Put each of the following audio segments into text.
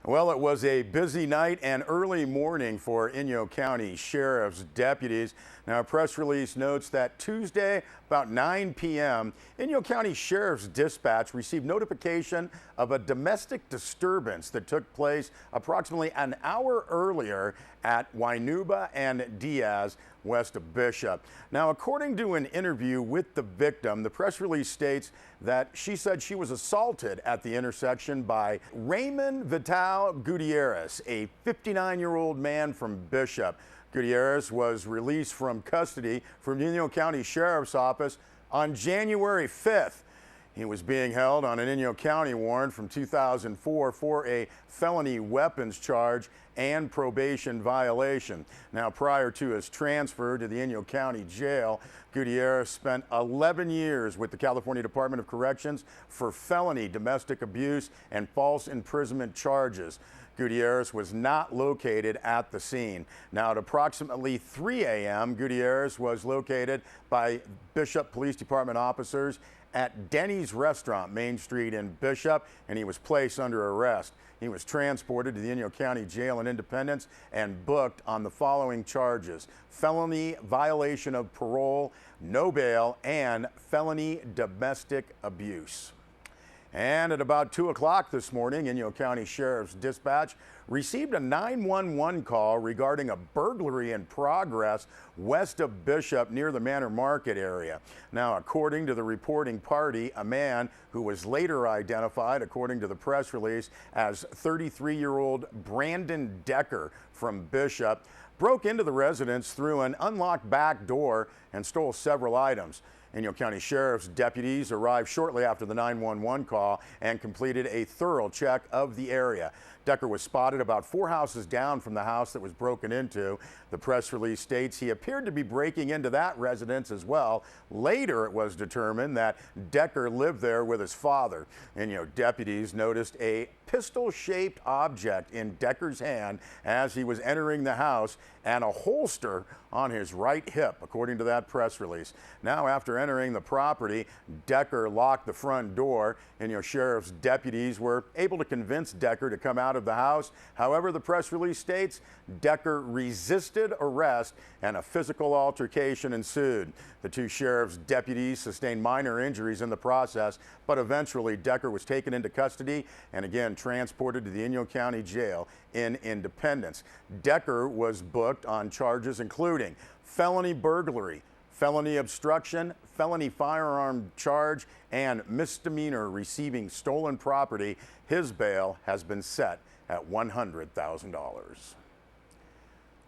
Well, it was a busy night and early morning for Inyo County Sheriff's deputies. Now, a press release notes that Tuesday, about 9 p.m., Inyo County Sheriff's Dispatch received notification of a domestic disturbance that took place approximately an hour earlier at Wainuba and Diaz, west of Bishop. Now, according to an interview with the victim, the press release states that she said she was assaulted at the intersection by Raymond Vital Gutierrez, a 59-year-old man from Bishop. Gutierrez was released from custody from Inyo County Sheriff's Office on January 5th. He was being held on an Inyo County warrant from 2004 for a felony weapons charge and probation violation. Now, prior to his transfer to the Inyo County Jail, Gutierrez spent 11 years with the California Department of Corrections for felony domestic abuse and false imprisonment charges. Gutierrez was not located at the scene. Now, at approximately 3 a.m., Gutierrez was located by Bishop Police Department officers at Denny's Restaurant, Main Street in Bishop, and he was placed under arrest. He was transported to the Inyo County Jail in Independence and booked on the following charges: felony violation of parole, no bail, and felony domestic abuse. And at about 2 o'clock this morning, Inyo County Sheriff's Dispatch received a 911 call regarding a burglary in progress west of Bishop near the Manor Market area. Now, according to the reporting party, a man who was later identified, according to the press release, as 33-year-old Brandon Decker from Bishop, broke into the residence through an unlocked back door and stole several items. Inyo County Sheriff's deputies arrived shortly after the 911 call and completed a thorough check of the area. Decker was spotted about 4 houses down from the house that was broken into. The press release states he appeared to be breaking into that residence as well. Later, it was determined that Decker lived there with his father. Inyo deputies noticed a pistol-shaped object in Decker's hand as he was entering the house and a holster on his right hip, according to that press release. Now, after entering the property, Decker locked the front door. Inyo Sheriff's deputies were able to convince Decker to come out of the house. However, the press release states Decker resisted arrest and a physical altercation ensued. The two sheriff's deputies sustained minor injuries in the process, but eventually Decker was taken into custody and again transported to the Inyo County Jail in Independence. Decker was booked on charges including felony burglary, felony obstruction, felony firearm charge, and misdemeanor receiving stolen property. His bail has been set at $100,000.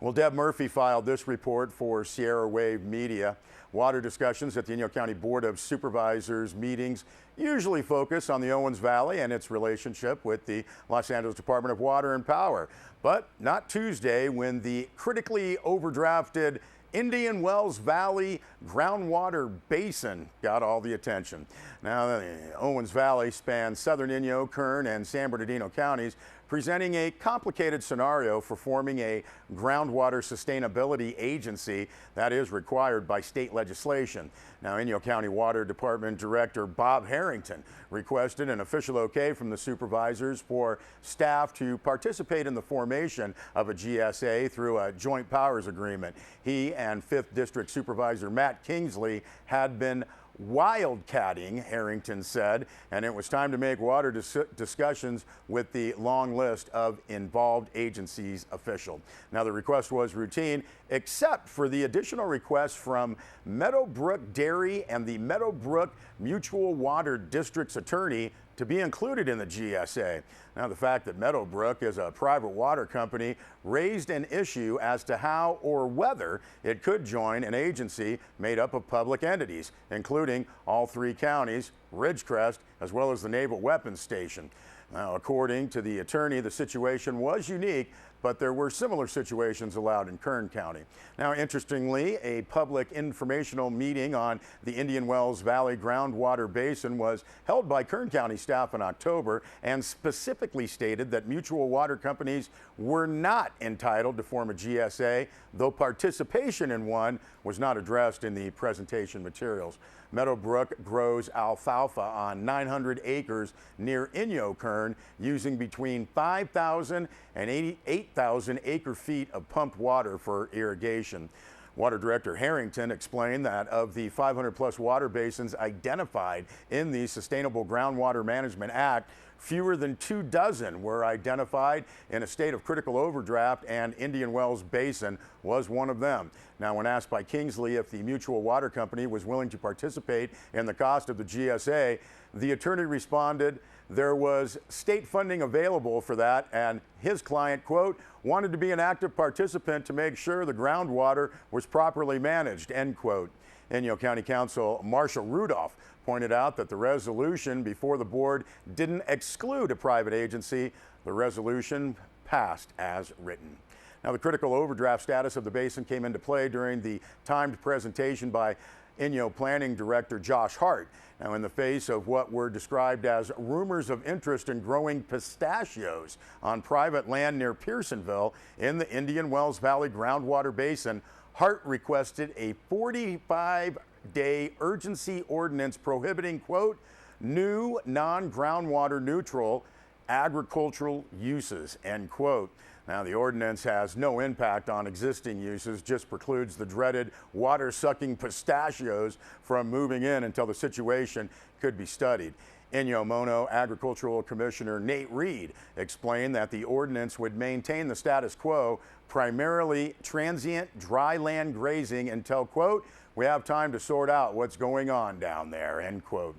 Well, Deb Murphy filed this report for Sierra Wave Media. Water discussions at the Inyo County Board of Supervisors meetings usually focus on the Owens Valley and its relationship with the Los Angeles Department of Water and Power. But not Tuesday, when the critically overdrafted Indian Wells Valley groundwater basin got all the attention. Now, the Owens Valley spans southern Inyo, Kern, and San Bernardino counties, presenting a complicated scenario for forming a groundwater sustainability agency that is required by state legislation. Now, Inyo County Water Department Director Bob Harrington requested an official okay from the supervisors for staff to participate in the formation of a GSA through a joint powers agreement. He and 5th District Supervisor Matt Kingsley had been wildcatting, Harrington said, and it was time to make water discussions with the long list of involved agencies official. Now, the request was routine, except for the additional request from Meadowbrook Dairy and the Meadowbrook Mutual Water District's attorney to be included in the GSA. Now, the fact that Meadowbrook is a private water company raised an issue as to how or whether it could join an agency made up of public entities, including all 3 counties, Ridgecrest, as well as the Naval Weapons Station. Now, according to the attorney, the situation was unique, but there were similar situations allowed in Kern County. Now, interestingly, a public informational meeting on the Indian Wells Valley groundwater basin was held by Kern County staff in October and specifically stated that mutual water companies were not entitled to form a GSA, though participation in one was not addressed in the presentation materials. Meadowbrook grows alfalfa on 900 acres near Inyo, Kern. turn using between 5,000 and 88,000 acre-feet of pumped water for irrigation. Water Director Harrington explained that of the 500-plus water basins identified in the Sustainable Groundwater Management Act, fewer than 24 were identified in a state of critical overdraft, and Indian Wells Basin was one of them. Now, when asked by Kingsley if the Mutual Water Company was willing to participate in the cost of the GSA, the attorney responded there was state funding available for that, and his client, quote, wanted to be an active participant to make sure the groundwater was properly managed, end quote. Inyo County Council Marcia Rudolph pointed out that the resolution before the board didn't exclude a private agency. The resolution passed as written. Now, the critical overdraft status of the basin came into play during the timed presentation by Inyo Planning Director Josh Hart. Now, in the face of what were described as rumors of interest in growing pistachios on private land near Pearsonville in the Indian Wells Valley groundwater basin, Hart requested a 45-day urgency ordinance prohibiting, quote, new non-groundwater neutral agricultural uses, end quote. Now, the ordinance has no impact on existing uses, just precludes the dreaded water-sucking pistachios from moving in until the situation could be studied. Inyo-Mono Agricultural Commissioner Nate Reed explained that the ordinance would maintain the status quo, primarily transient dry land grazing until, quote, we have time to sort out what's going on down there, end quote.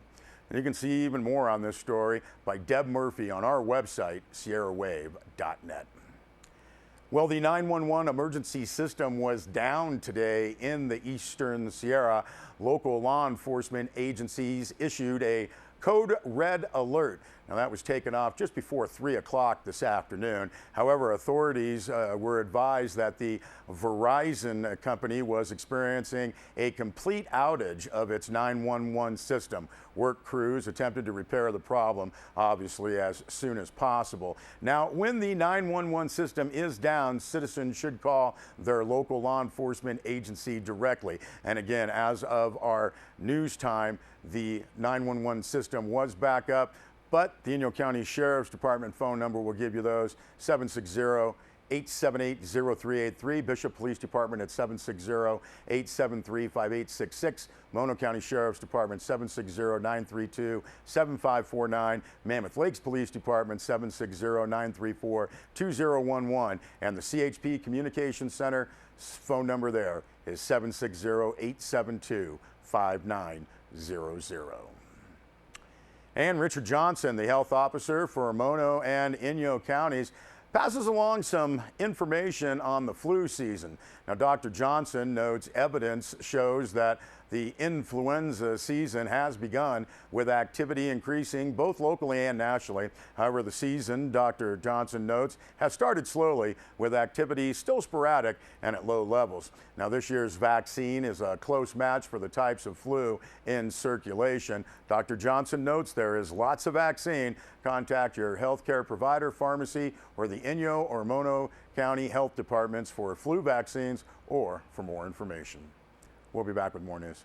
And you can see even more on this story by Deb Murphy on our website, sierrawave.net. Well, the 911 emergency system was down today in the Eastern Sierra. Local law enforcement agencies issued a code red alert. Now, that was taken off just before 3 o'clock this afternoon. However, authorities were advised that the Verizon company was experiencing a complete outage of its 911 system. Work crews attempted to repair the problem, obviously, as soon as possible. Now, when the 911 system is down, citizens should call their local law enforcement agency directly. And again, as of our news time, the 911 system was back up, but the Inyo County Sheriff's Department phone number will give you those, 760-878-0383. Bishop Police Department at 760-873-5866. Mono County Sheriff's Department 760-932-7549. Mammoth Lakes Police Department 760-934-2011. And the CHP Communications Center phone number there is 760-872-5900. And Richard Johnson, the health officer for Mono and Inyo counties, passes along some information on the flu season. Now, Dr. Johnson notes evidence shows that the influenza season has begun, with activity increasing both locally and nationally. However, the season, Dr. Johnson notes, has started slowly, with activity still sporadic and at low levels. Now, this year's vaccine is a close match for the types of flu in circulation. Dr. Johnson notes there is lots of vaccine. Contact your healthcare provider, pharmacy, or the Inyo or Mono County Health Departments for flu vaccines or for more information. We'll be back with more news.